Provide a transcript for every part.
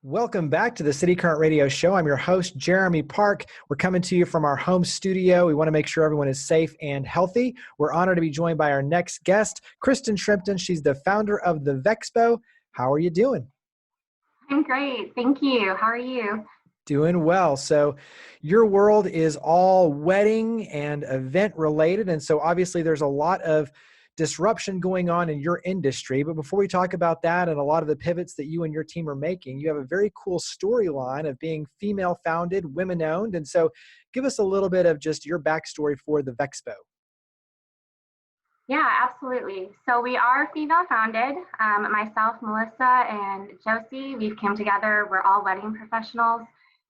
Welcome back to the City Current Radio Show. I'm your host, Jeremy Park. We're coming to you from our home studio. We want to make sure everyone is safe and healthy. We're honored to be joined by our next guest, Kristen Shrimpton. She's the founder of the Vexpo. How are you doing? I'm great. Thank you. How are you? Doing well. So your world is all wedding and event related. And so obviously there's a lot of disruption going on in your industry. But before we talk about that and a lot of the pivots that you and your team are making, you have a very cool storyline of being female founded, women owned. And so give us a little bit of just your backstory for the Vexpo. Yeah, absolutely. So we are female founded. Myself, Melissa, and Josie, we've come together. We're all wedding professionals.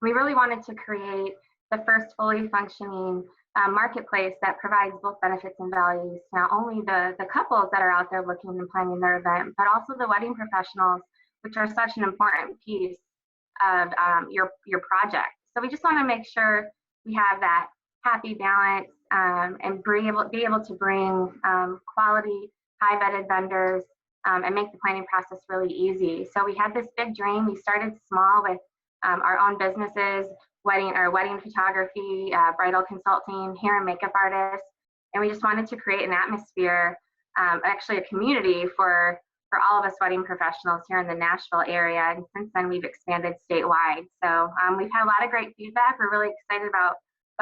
We really wanted to create the first fully functioning marketplace that provides both benefits and values to not only the couples that are out there looking and planning their event, but also the wedding professionals, which are such an important piece of your project. So we just want to make sure we have that happy balance and be able to bring quality, high vetted vendors and make the planning process really easy. So we had this big dream. We started small with our own businesses, wedding photography, bridal consulting, hair and makeup artists, and we just wanted to create an atmosphere, actually a community for all of us wedding professionals here in the Nashville area. And since then, we've expanded statewide. So we've had a lot of great feedback. We're really excited about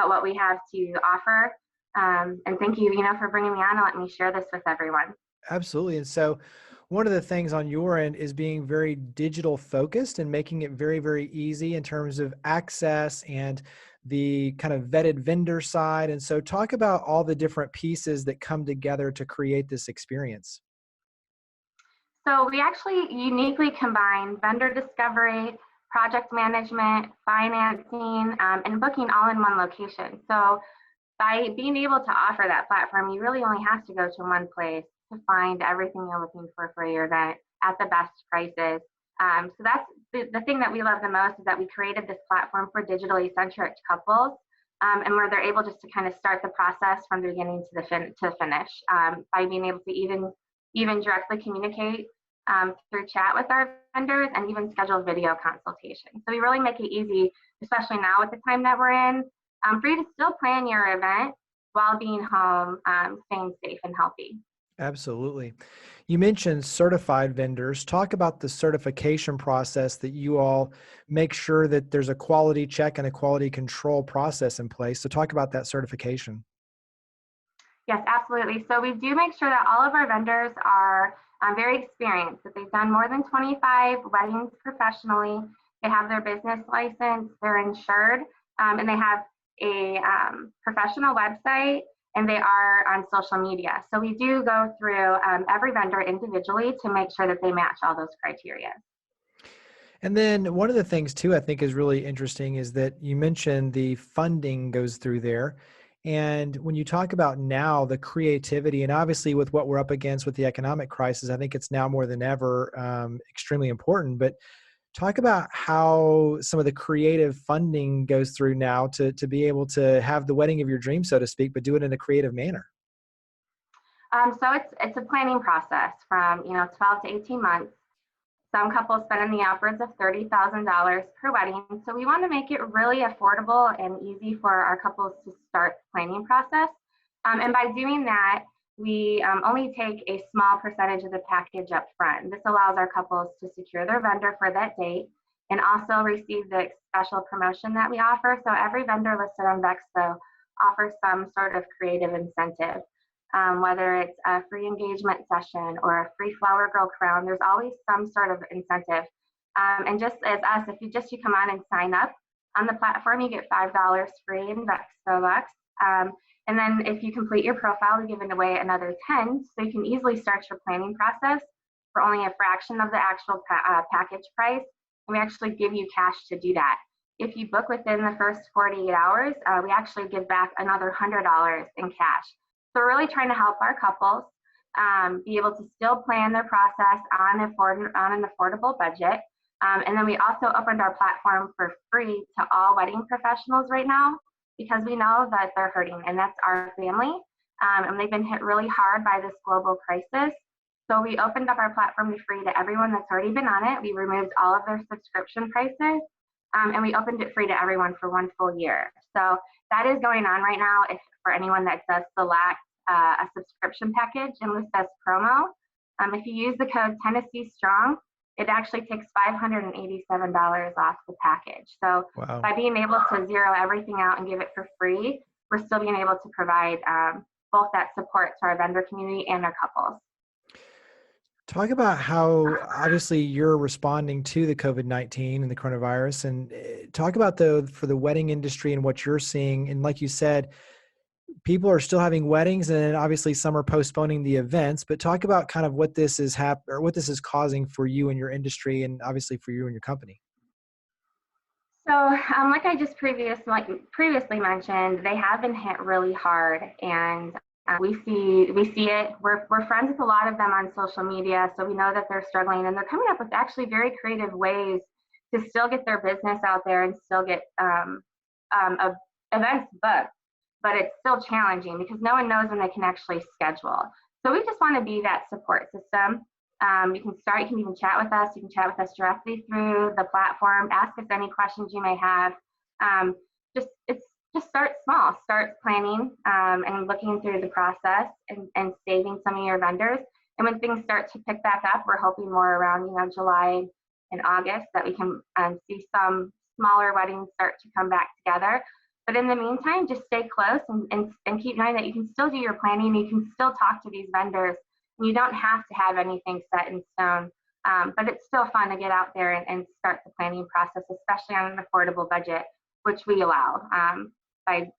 what we have to offer. And thank you, for bringing me on and letting me share this with everyone. Absolutely. And so one of the things on your end is being very digital focused and making it very, very easy in terms of access and the kind of vetted vendor side. And so talk about all the different pieces that come together to create this experience. So we actually uniquely combine vendor discovery, project management, financing, and booking all in one location. So by being able to offer that platform, you really only have to go to one place to find everything you're looking for your event at the best prices. So that's the thing that we love the most, is that we created this platform for digitally centric couples, and where they're able just to kind of start the process from the beginning to finish, by being able to even directly communicate through chat with our vendors and even schedule video consultation. So we really make it easy, especially now with the time that we're in, for you to still plan your event while being home, staying safe and healthy. Absolutely. You mentioned certified vendors. Talk about the certification process that you all make sure that there's a quality check and a quality control process in place. So talk about that certification. Yes, absolutely. So we do make sure that all of our vendors are very experienced, that they've done more than 25 weddings professionally. They have their business license, they're insured, and they have a professional website, and they are on social media. So we do go through every vendor individually to make sure that they match all those criteria. And then one of the things too, I think is really interesting is that you mentioned the funding goes through there. And when you talk about now the creativity, and obviously with what we're up against with the economic crisis, I think it's now more than ever extremely important. But talk about how some of the creative funding goes through now to be able to have the wedding of your dreams, so to speak, but do it in a creative manner. So it's a planning process from 12 to 18 months. Some couples spend in the upwards of $30,000 per wedding. So we want to make it really affordable and easy for our couples to start the planning process. And by doing that, we only take a small percentage of the package up front. This allows our couples to secure their vendor for that date and also receive the special promotion that we offer. So every vendor listed on Vexpo offers some sort of creative incentive. Whether it's a free engagement session or a free flower girl crown, there's always some sort of incentive. And just as us, if you come on and sign up on the platform, you get $5 free in Vexpo Bucks. And then if you complete your profile, we're giving away another 10, so you can easily start your planning process for only a fraction of the actual package price. And we actually give you cash to do that. If you book within the first 48 hours, we actually give back another $100 in cash. So we're really trying to help our couples be able to still plan their process on an affordable budget. And then we also opened our platform for free to all wedding professionals right now, because we know that they're hurting, and that's our family. And they've been hit really hard by this global crisis. So we opened up our platform to free to everyone that's already been on it. We removed all of their subscription prices, and we opened it free to everyone for 1 full year. So that is going on right now. If for anyone that does select a subscription package and list as promo, if you use the code Tennessee Strong, it actually takes $587 off the package. So Wow. by being able to zero everything out and give it for free, we're still being able to provide both that support to our vendor community and our couples. Talk about how obviously you're responding to the COVID-19 and the coronavirus, and talk about for the wedding industry and what you're seeing. And like you said, people are still having weddings, and obviously some are postponing the events, but talk about kind of what this is or what this is causing for you and your industry, and obviously for you and your company. So, like I just previously mentioned, they have been hit really hard, and we see it. We're friends with a lot of them on social media, so we know that they're struggling, and they're coming up with actually very creative ways to still get their business out there and still get events booked. But it's still challenging because no one knows when they can actually schedule. So we just want to be that support system. You can even chat with us. You can chat with us directly through the platform. Ask us any questions you may have. Just start small. Start planning and looking through the process and saving some of your vendors. And when things start to pick back up, we're hoping more around July and August that we can see some smaller weddings start to come back together. But in the meantime, just stay close and keep knowing that you can still do your planning. You can still talk to these vendors. And you don't have to have anything set in stone. But it's still fun to get out there and start the planning process, especially on an affordable budget, which we allow by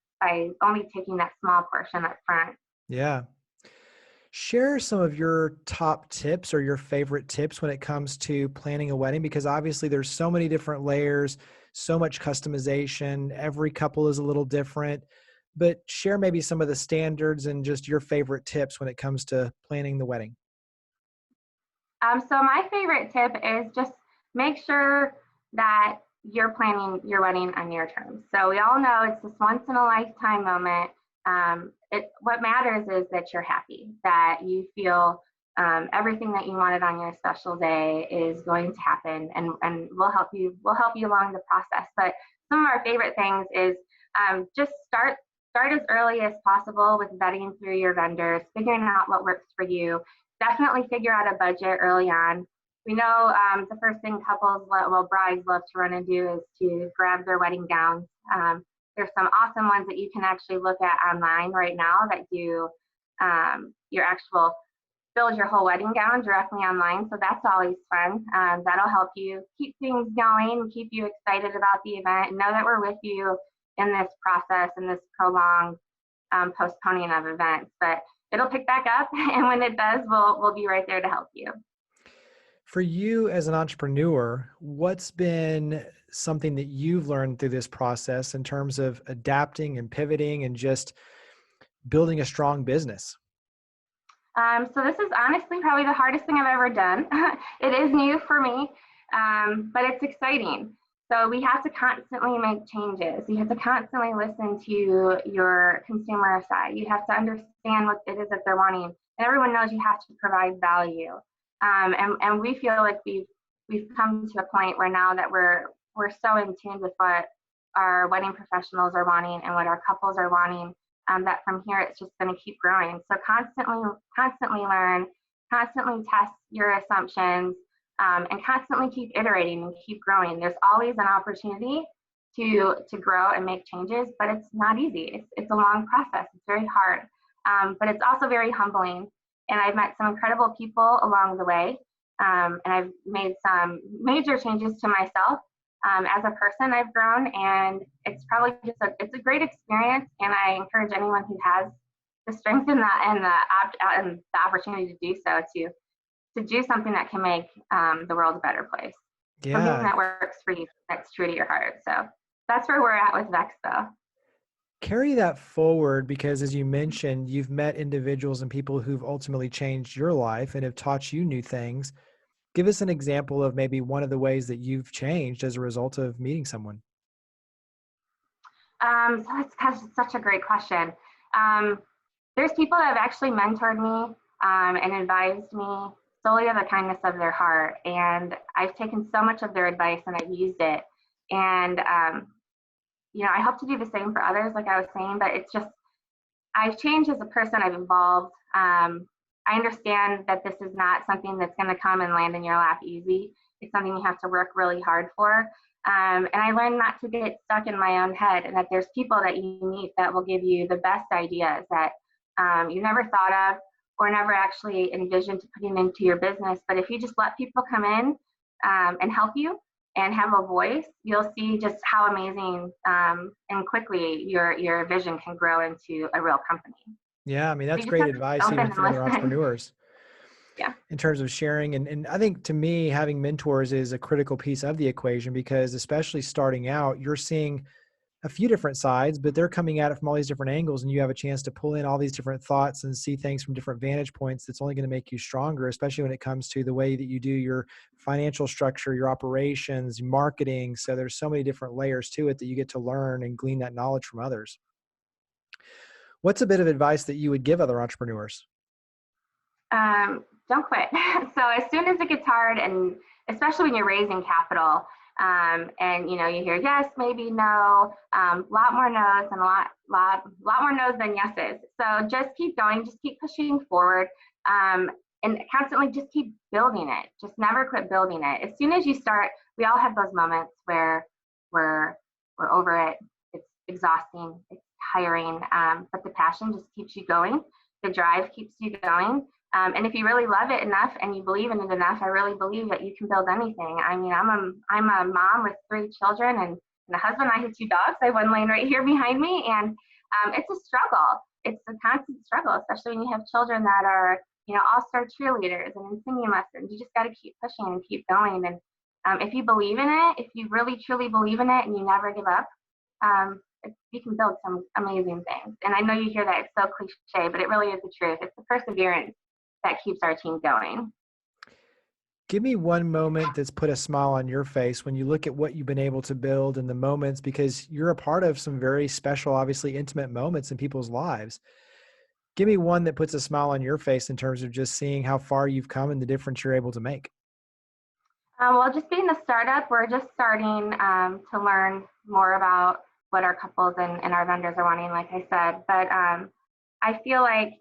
only taking that small portion up front. Yeah. Share some of your top tips or your favorite tips when it comes to planning a wedding, because obviously there's so many different layers, so much customization. Every couple is a little different, but share maybe some of the standards and just your favorite tips when it comes to planning the wedding. So my favorite tip is just make sure that you're planning your wedding on your terms. So we all know it's this once in a lifetime moment. What matters is that you're happy, that you feel everything that you wanted on your special day is going to happen, and we'll help you along the process. But some of our favorite things is just start as early as possible with vetting through your vendors, figuring out what works for you. Definitely figure out a budget early on. We know the first thing brides love to run and do is to grab their wedding gowns. There's some awesome ones that you can actually look at online right now that do your actual build your whole wedding gown directly online. So that's always fun. That'll help you keep things going, keep you excited about the event, and know that we're with you in this process, in this prolonged postponing of events. But it'll pick back up, and when it does, we'll be right there to help you. For you as an entrepreneur, what's been something that you've learned through this process in terms of adapting and pivoting and just building a strong business? So this is honestly probably the hardest thing I've ever done. It is new for me, but it's exciting. So we have to constantly make changes. You have to constantly listen to your consumer side. You have to understand what it is that they're wanting. And everyone knows you have to provide value. And we feel like we've come to a point where now that we're so in tune with what our wedding professionals are wanting and what our couples are wanting, that from here it's just going to keep growing. So constantly learn, constantly test your assumptions, and constantly keep iterating and keep growing. There's always an opportunity to grow and make changes, but it's not easy. It's a long process. It's very hard, but it's also very humbling. And I've met some incredible people along the way, and I've made some major changes to myself. As a person, I've grown, and it's probably it's a great experience. And I encourage anyone who has the strength and the opportunity to do so to do something that can make the world a better place. Yeah. Something that works for you, that's true to your heart. So that's where we're at with Vexpo. Carry that forward, because as you mentioned, you've met individuals and people who've ultimately changed your life and have taught you new things. Give us an example of maybe one of the ways that you've changed as a result of meeting someone. So that's such a great question. There's people that have actually mentored me and advised me solely of the kindness of their heart. And I've taken so much of their advice and I've used it. And, I hope to do the same for others, like I was saying, but it's just, I've changed as a person, I've evolved. I understand that this is not something that's going to come and land in your lap easy. It's something you have to work really hard for. And I learned not to get stuck in my own head, and that there's people that you meet that will give you the best ideas that you never thought of or never actually envisioned to putting into your business. But if you just let people come in and help you and have a voice, you'll see just how amazing and quickly your vision can grow into a real company. Yeah, I mean, So that's you just great have to advice jump in even and for other listen. entrepreneurs Yeah. in terms of sharing. And I think to me, having mentors is a critical piece of the equation, because especially starting out, you're seeing a few different sides, but they're coming at it from all these different angles, and you have a chance to pull in all these different thoughts and see things from different vantage points. That's only going to make you stronger, especially when it comes to the way that you do your financial structure, your operations, marketing. So there's so many different layers to it that you get to learn and glean that knowledge from others. What's a bit of advice that you would give other entrepreneurs? Don't quit. So as soon as it gets hard, and especially when you're raising capital, and you hear yes, maybe no, lot more no's and a lot more no's than yeses. So just keep going, just keep pushing forward, and constantly just keep building it. Just never quit building it. As soon as you start, we all have those moments where we're over it. It's exhausting. It's tiring, but the passion just keeps you going. The drive keeps you going. And if you really love it enough and you believe in it enough, I really believe that you can build anything. I mean, I'm a mom with 3 children and a husband. I have 2 dogs. I have one laying right here behind me, and it's a struggle. It's a constant struggle, especially when you have children that are all-star cheerleaders and in singing lessons. You just got to keep pushing and keep going. And if you believe in it, if you really truly believe in it, and you never give up, you can build some amazing things. And I know you hear that it's so cliche, but it really is the truth. It's the perseverance that keeps our team going. Give me one moment that's put a smile on your face when you look at what you've been able to build and the moments, because you're a part of some very special, obviously intimate moments in people's lives. Give me one that puts a smile on your face in terms of just seeing how far you've come and the difference you're able to make. Well, just being a startup, we're just starting to learn more about what our couples and our vendors are wanting, like I said. But I feel like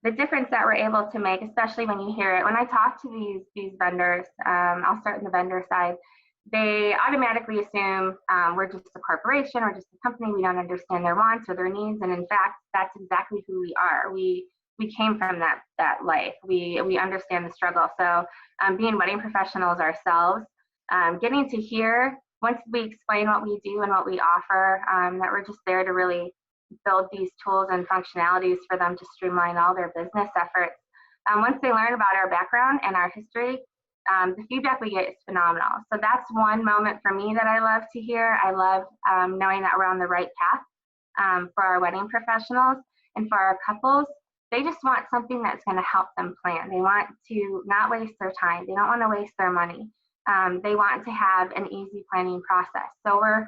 the difference that we're able to make, especially when you hear it, when I talk to these vendors, I'll start in the vendor side, they automatically assume we're just a corporation or just a company. We don't understand their wants or their needs. And in fact, that's exactly who we are. We came from that life. We understand the struggle. So being wedding professionals ourselves, getting to hear, once we explain what we do and what we offer, that we're just there to really build these tools and functionalities for them to streamline all their business efforts. Once they learn about our background and our history, the feedback we get is phenomenal. So that's one moment for me that I love to hear. I love knowing that we're on the right path for our wedding professionals and for our couples. They just want something that's going to help them plan. They want to not waste their time. They don't want to waste their money. They want to have an easy planning process. So we're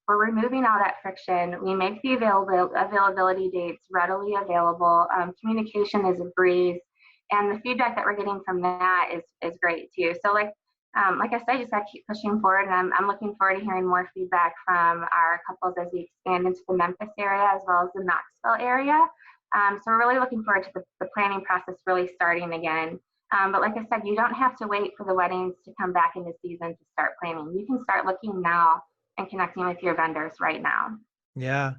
removing all that friction. We make the availability dates readily available. Communication is a breeze, and the feedback that we're getting from that is great too. So like I said, just got to keep pushing forward, and I'm looking forward to hearing more feedback from our couples as we expand into the Memphis area as well as the Knoxville area. So we're really looking forward to the planning process really starting again. But like I said, you don't have to wait for the weddings to come back into season to start planning. You can start looking now and connecting with your vendors right now. Yeah.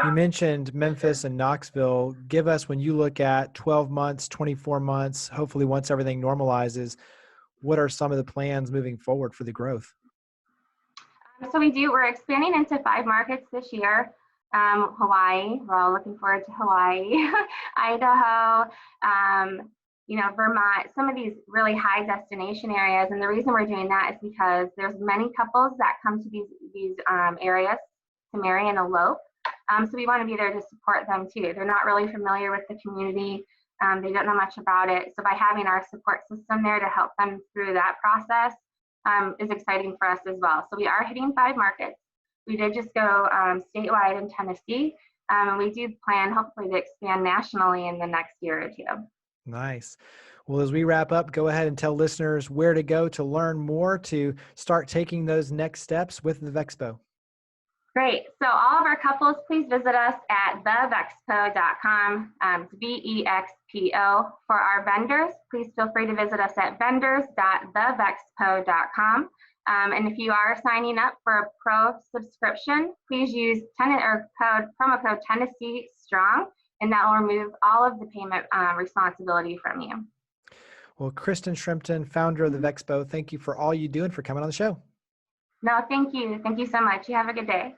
You mentioned Memphis and Knoxville. Give us, when you look at 12 months, 24 months, hopefully once everything normalizes, what are some of the plans moving forward for the growth? So we're expanding into 5 markets this year. Hawaii, we're all looking forward to Hawaii, Idaho, Vermont, some of these really high destination areas. And the reason we're doing that is because there's many couples that come to these areas to marry and elope. So we want to be there to support them too. They're not really familiar with the community. They don't know much about it. So by having our support system there to help them through that process is exciting for us as well. So we are hitting 5 markets. We did just go statewide in Tennessee, and we do plan hopefully to expand nationally in the next year or 2. Nice. Well, as we wrap up, go ahead and tell listeners where to go to learn more to start taking those next steps with the Vexpo. Great. So all of our couples, please visit us at thevexpo.com. It's VEXPO. For our vendors, please feel free to visit us at vendors.thevexpo.com. And if you are signing up for a pro subscription, please use promo code Tennessee Strong, and that will remove all of the payment responsibility from you. Well, Kristen Shrimpton, founder of the Vexpo, thank you for all you do and for coming on the show. No, thank you. Thank you so much. You have a good day.